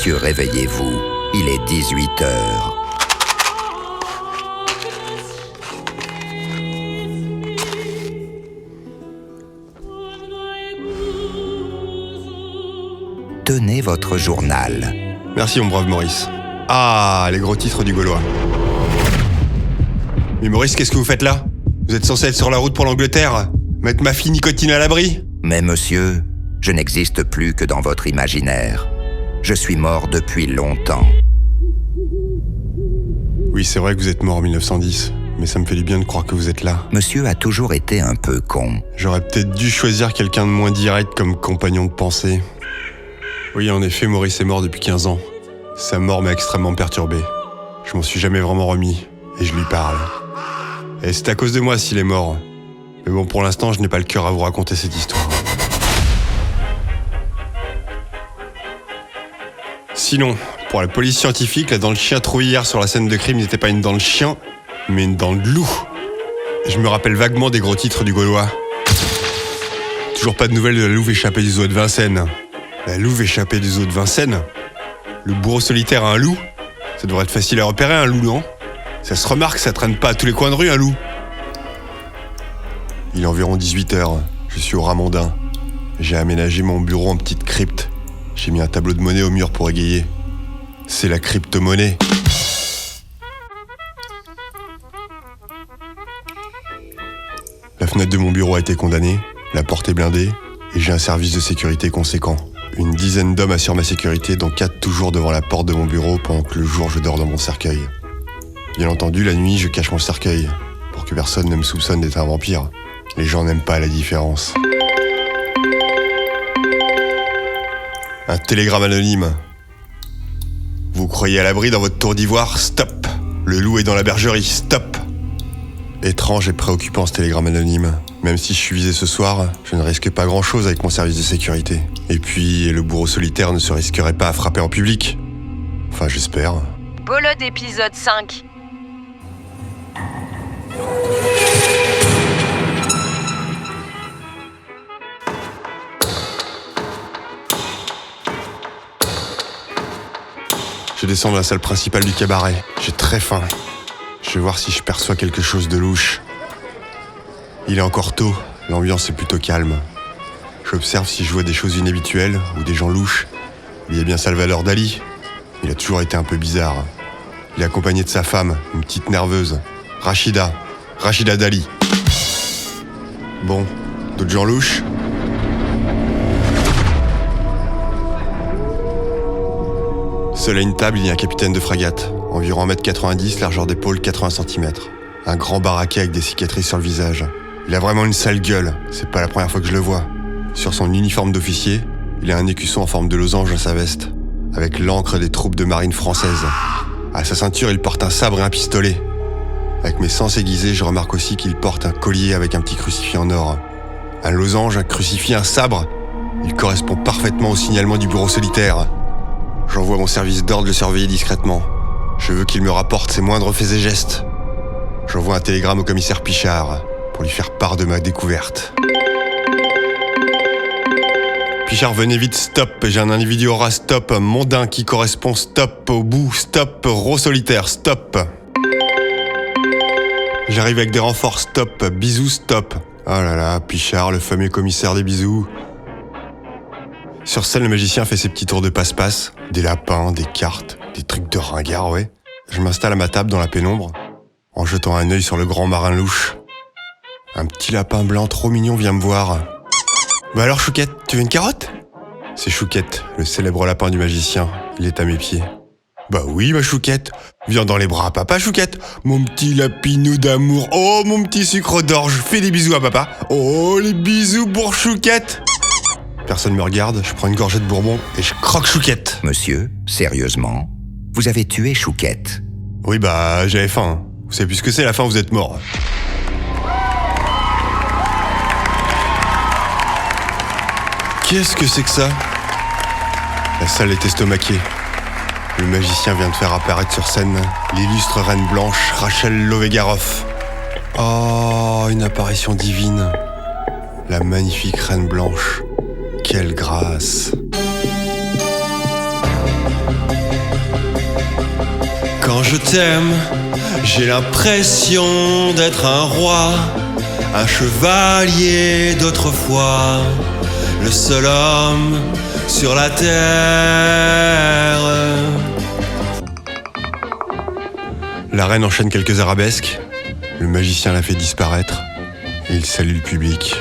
Monsieur, réveillez-vous. Il est 18 heures. Tenez votre journal. Merci mon brave Maurice. Ah, les gros titres du Gaulois. Mais Maurice, qu'est-ce que vous faites là ? Vous êtes censé être sur la route pour l'Angleterre ? Mettre ma fille Nicotine à l'abri ? Mais monsieur, je n'existe plus que dans votre imaginaire. Je suis mort depuis longtemps. Oui, c'est vrai que vous êtes mort en 1910, mais ça me fait du bien de croire que vous êtes là. Monsieur a toujours été un peu con. J'aurais peut-être dû choisir quelqu'un de moins direct comme compagnon de pensée. Oui, en effet, Maurice est mort depuis 15 ans. Sa mort m'a extrêmement perturbé. Je m'en suis jamais vraiment remis, et je lui parle. Et c'est à cause de moi s'il est mort. Mais bon, pour l'instant, je n'ai pas le cœur à vous raconter cette histoire. Sinon, pour la police scientifique, la dent de chien trouvée hier sur la scène de crime n'était pas une dent de chien, mais une dent de loup. Je me rappelle vaguement des gros titres du Gaulois. Toujours pas de nouvelles de la louve échappée du zoo de Vincennes. La louve échappée du zoo de Vincennes ? Le bourreau solitaire a un loup ? Ça devrait être facile à repérer, un loup, non ? Ça se remarque, ça traîne pas à tous les coins de rue, un loup. Il est environ 18 heures. Je suis au Ramondin. J'ai aménagé mon bureau en petite crypte. J'ai mis un tableau de monnaie au mur pour égayer. C'est la crypto-monnaie. La fenêtre de mon bureau a été condamnée, la porte est blindée, et j'ai un service de sécurité conséquent. Une dizaine d'hommes assurent ma sécurité, dont 4 toujours devant la porte de mon bureau pendant que le jour je dors dans mon cercueil. Bien entendu, la nuit, je cache mon cercueil, pour que personne ne me soupçonne d'être un vampire. Les gens n'aiment pas la différence. Un télégramme anonyme. Vous croyez à l'abri dans votre tour d'ivoire ? Stop. Le loup est dans la bergerie. Stop. Étrange et préoccupant ce télégramme anonyme. Même si je suis visé ce soir, je ne risque pas grand-chose avec mon service de sécurité. Et puis, le bourreau solitaire ne se risquerait pas à frapper en public. Enfin, j'espère. Bolode épisode 5. Je descends dans la salle principale du cabaret. J'ai très faim. Je vais voir si je perçois quelque chose de louche. Il est encore tôt, l'ambiance est plutôt calme. J'observe si je vois des choses inhabituelles ou des gens louches. Il y a bien Salvador Dali. Il a toujours été un peu bizarre. Il est accompagné de sa femme, une petite nerveuse. Rachida Dali. Bon, d'autres gens louches ? Seul à une table, il y a un capitaine de frégate, environ 1m90, largeur d'épaule 80 cm. Un grand baraquet avec des cicatrices sur le visage. Il a vraiment une sale gueule, c'est pas la première fois que je le vois. Sur son uniforme d'officier, il a un écusson en forme de losange à sa veste, avec l'encre des troupes de marine françaises. À sa ceinture, il porte un sabre et un pistolet. Avec mes sens aiguisés, je remarque aussi qu'il porte un collier avec un petit crucifix en or. Un losange, un crucifix, un sabre. Il correspond parfaitement au signalement du bureau solitaire. J'envoie mon service d'ordre le surveiller discrètement. Je veux qu'il me rapporte ses moindres faits et gestes. J'envoie un télégramme au commissaire Pichard pour lui faire part de ma découverte. Pichard, venez vite, stop. J'ai un individu aura, stop. Mondain qui correspond, stop. Au bout, stop. Ro solitaire, stop. J'arrive avec des renforts, stop. Bisous, stop. Oh là là, Pichard, le fameux commissaire des bisous. Sur scène, le magicien fait ses petits tours de passe-passe. Des lapins, des cartes, des trucs de ringard, ouais. Je m'installe à ma table dans la pénombre, en jetant un œil sur le grand marin louche. Un petit lapin blanc trop mignon vient me voir. Bah alors Chouquette, tu veux une carotte ? C'est Chouquette, le célèbre lapin du magicien. Il est à mes pieds. Bah oui, ma Chouquette. Viens dans les bras, papa Chouquette. Mon petit lapinou d'amour. Oh, mon petit sucre d'orge. Fais des bisous à papa. Oh, les bisous pour Chouquette. Personne me regarde, je prends une gorgée de bourbon et je croque Chouquette. Monsieur, sérieusement, vous avez tué Chouquette ? Oui, bah, j'avais faim. Vous savez plus ce que c'est, la faim, vous êtes mort. Qu'est-ce que c'est que ça ? La salle est estomaquée. Le magicien vient de faire apparaître sur scène l'illustre reine blanche Rachel Lovegaroff. Oh, une apparition divine. La magnifique reine blanche. Quelle grâce. Quand je t'aime, j'ai l'impression d'être un roi, un chevalier d'autrefois, le seul homme sur la terre. La reine enchaîne quelques arabesques, le magicien la fait disparaître et il salue le public.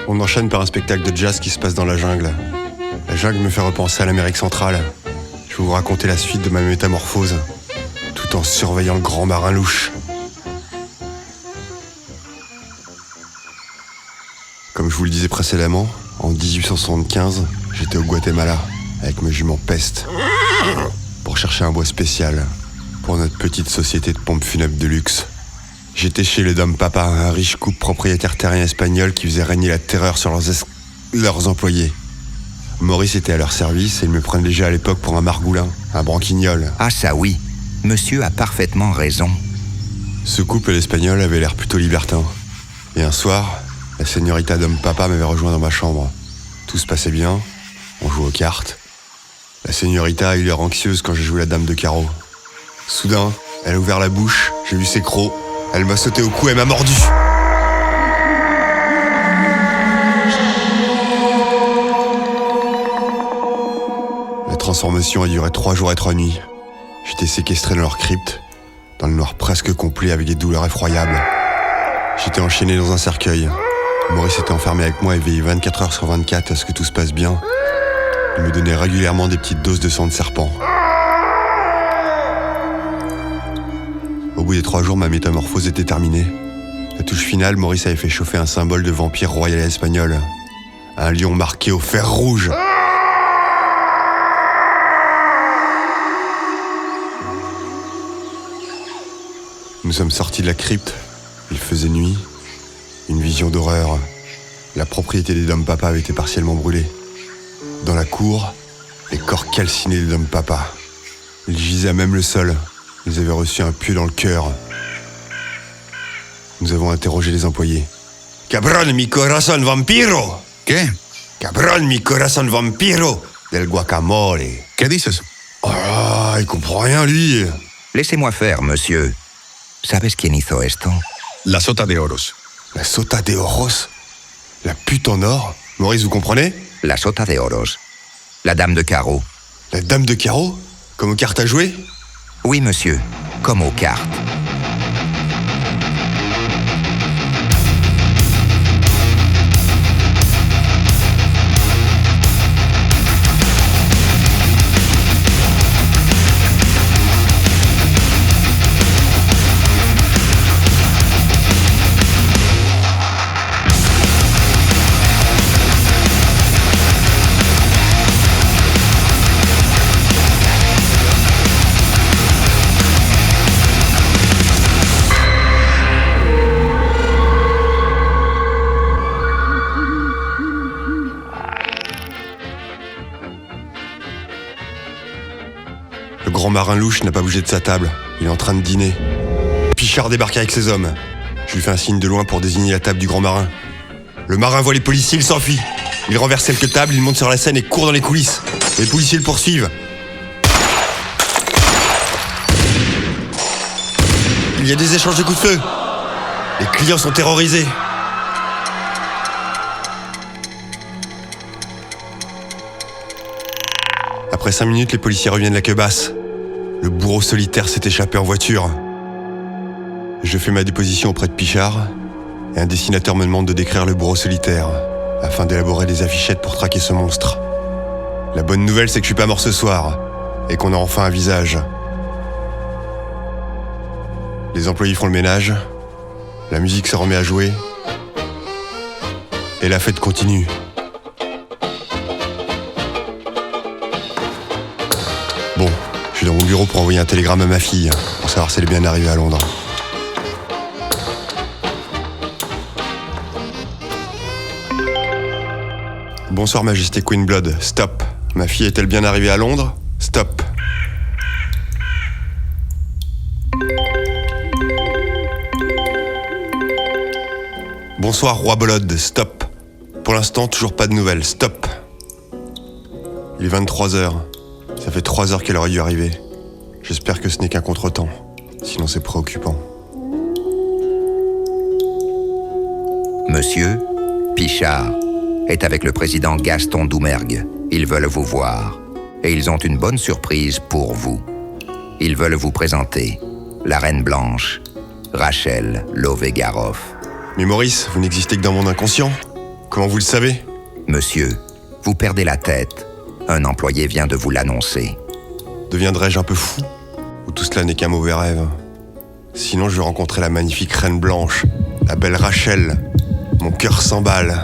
On enchaîne par un spectacle de jazz qui se passe dans la jungle. La jungle me fait repenser à l'Amérique centrale. Je vais vous raconter la suite de ma métamorphose, tout en surveillant le grand marin louche. Comme je vous le disais précédemment, en 1875, j'étais au Guatemala avec ma jument Peste pour chercher un bois spécial pour notre petite société de pompes funèbres de luxe. J'étais chez le Dom Papa, un riche couple propriétaire terrien espagnol qui faisait régner la terreur sur leurs employés. Maurice était à leur service et il me prenait déjà à l'époque pour un margoulin, un branquignol. Ah ça oui, monsieur a parfaitement raison. Ce couple espagnol avait l'air plutôt libertin. Et un soir, la señorita Dom Papa m'avait rejoint dans ma chambre. Tout se passait bien, on jouait aux cartes. La señorita a eu l'air anxieuse quand j'ai joué la dame de carreau. Soudain, elle a ouvert la bouche, j'ai vu ses crocs. Elle m'a sauté au cou et m'a mordu. La transformation a duré 3 jours et 3 nuits. J'étais séquestré dans leur crypte, dans le noir presque complet avec des douleurs effroyables. J'étais enchaîné dans un cercueil. Maurice était enfermé avec moi et veillait 24 heures sur 24 à ce que tout se passe bien. Il me donnait régulièrement des petites doses de sang de serpent. Au bout des 3 jours, ma métamorphose était terminée. La touche finale, Maurice avait fait chauffer un symbole de vampire royal espagnol. Un lion marqué au fer rouge. Nous sommes sortis de la crypte. Il faisait nuit. Une vision d'horreur. La propriété des Dom Papa avait été partiellement brûlée. Dans la cour, les corps calcinés des Dom Papa. Ils gisaient à même le sol. Ils avaient reçu un pieu dans le cœur. Nous avons interrogé les employés. Cabron, mi corazón vampiro! ¿Qué? Cabron, mi corazón vampiro! Del guacamole. ¿Qué dices? Oh là, il comprend rien, lui. Laissez-moi faire, monsieur. ¿Sabes quién hizo esto? La Sota de Oros. La Sota de Oros? La pute en or? Maurice, vous comprenez? La Sota de Oros. La dame de carreau. La dame de carreau? Comme aux cartes à jouer? Oui, monsieur. Comme aux cartes. Le grand marin louche n'a pas bougé de sa table. Il est en train de dîner. Pichard débarque avec ses hommes. Je lui fais un signe de loin pour désigner la table du grand marin. Le marin voit les policiers, il s'enfuit. Il renverse quelques tables, il monte sur la scène et court dans les coulisses. Les policiers le poursuivent. Il y a des échanges de coups de feu. Les clients sont terrorisés. Après 5 minutes, les policiers reviennent la queue basse. Le bourreau solitaire s'est échappé en voiture. Je fais ma déposition auprès de Pichard et un dessinateur me demande de décrire le bourreau solitaire afin d'élaborer des affichettes pour traquer ce monstre. La bonne nouvelle, c'est que je suis pas mort ce soir et qu'on a enfin un visage. Les employés font le ménage, la musique se remet à jouer et la fête continue. Bon, je suis dans mon bureau pour envoyer un télégramme à ma fille, pour savoir si elle est bien arrivée à Londres. Bonsoir Majesté Queen Blood, stop. Ma fille est-elle bien arrivée à Londres? Stop. Bonsoir, roi Bolode, stop. Pour l'instant, toujours pas de nouvelles, stop. Il est 23h. Ça fait 3 heures qu'elle aurait dû arriver. J'espère que ce n'est qu'un contretemps. Sinon, c'est préoccupant. Monsieur Pichard est avec le président Gaston Doumergue. Ils veulent vous voir. Et ils ont une bonne surprise pour vous. Ils veulent vous présenter la Reine Blanche, Rachel Lovegaroff. Mais Maurice, vous n'existez que dans mon inconscient. Comment vous le savez? Monsieur, vous perdez la tête. Un employé vient de vous l'annoncer. Deviendrai-je un peu fou? Ou tout cela n'est qu'un mauvais rêve? Sinon, je vais rencontrer la magnifique Reine Blanche, la belle Rachel. Mon cœur s'emballe.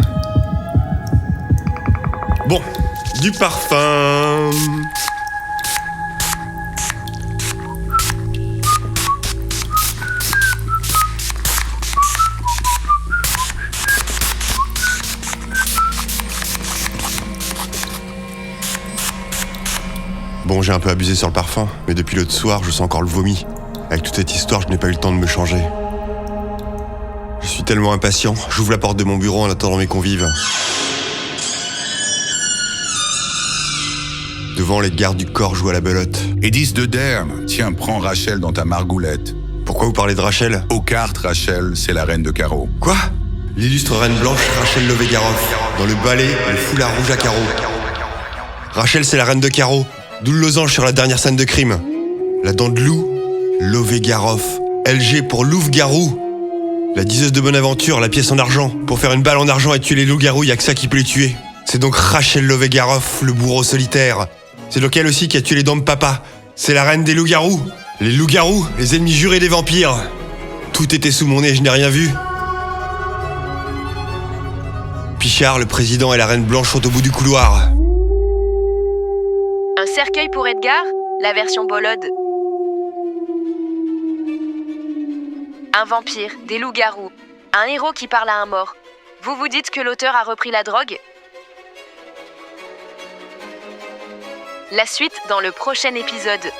Bon, du parfum. Bon, j'ai un peu abusé sur le parfum, mais depuis l'autre soir, je sens encore le vomi. Avec toute cette histoire, je n'ai pas eu le temps de me changer. Je suis tellement impatient, j'ouvre la porte de mon bureau en attendant mes convives. Devant, les gardes du corps jouent à la belote. Edis de Derme, tiens, prends Rachel dans ta margoulette. Pourquoi vous parlez de Rachel? Aux cartes, Rachel, c'est la reine de carreau. Quoi? L'illustre reine blanche Rachel Lovegaroff, dans le balai, le foulard rouge à carreaux. Rachel, c'est la reine de carreau, d'où le losange sur la dernière scène de crime. La dent de loup, Lovegaroff. LG pour Louve-garou. La diseuse de Bonaventure, la pièce en argent. Pour faire une balle en argent et tuer les loups-garous, y'a que ça qui peut les tuer. C'est donc Rachel Lovegaroff, le bourreau solitaire. C'est donc elle aussi qui a tué les dents de papa. C'est la reine des loups-garous. Les loups-garous, les ennemis jurés des vampires. Tout était sous mon nez, je n'ai rien vu. Pichard, le président et la reine blanche sont au bout du couloir. Un cercueil pour Edgar, la version Bolode. Un vampire, des loups-garous, un héros qui parle à un mort. Vous vous dites que l'auteur a repris la drogue? La suite dans le prochain épisode.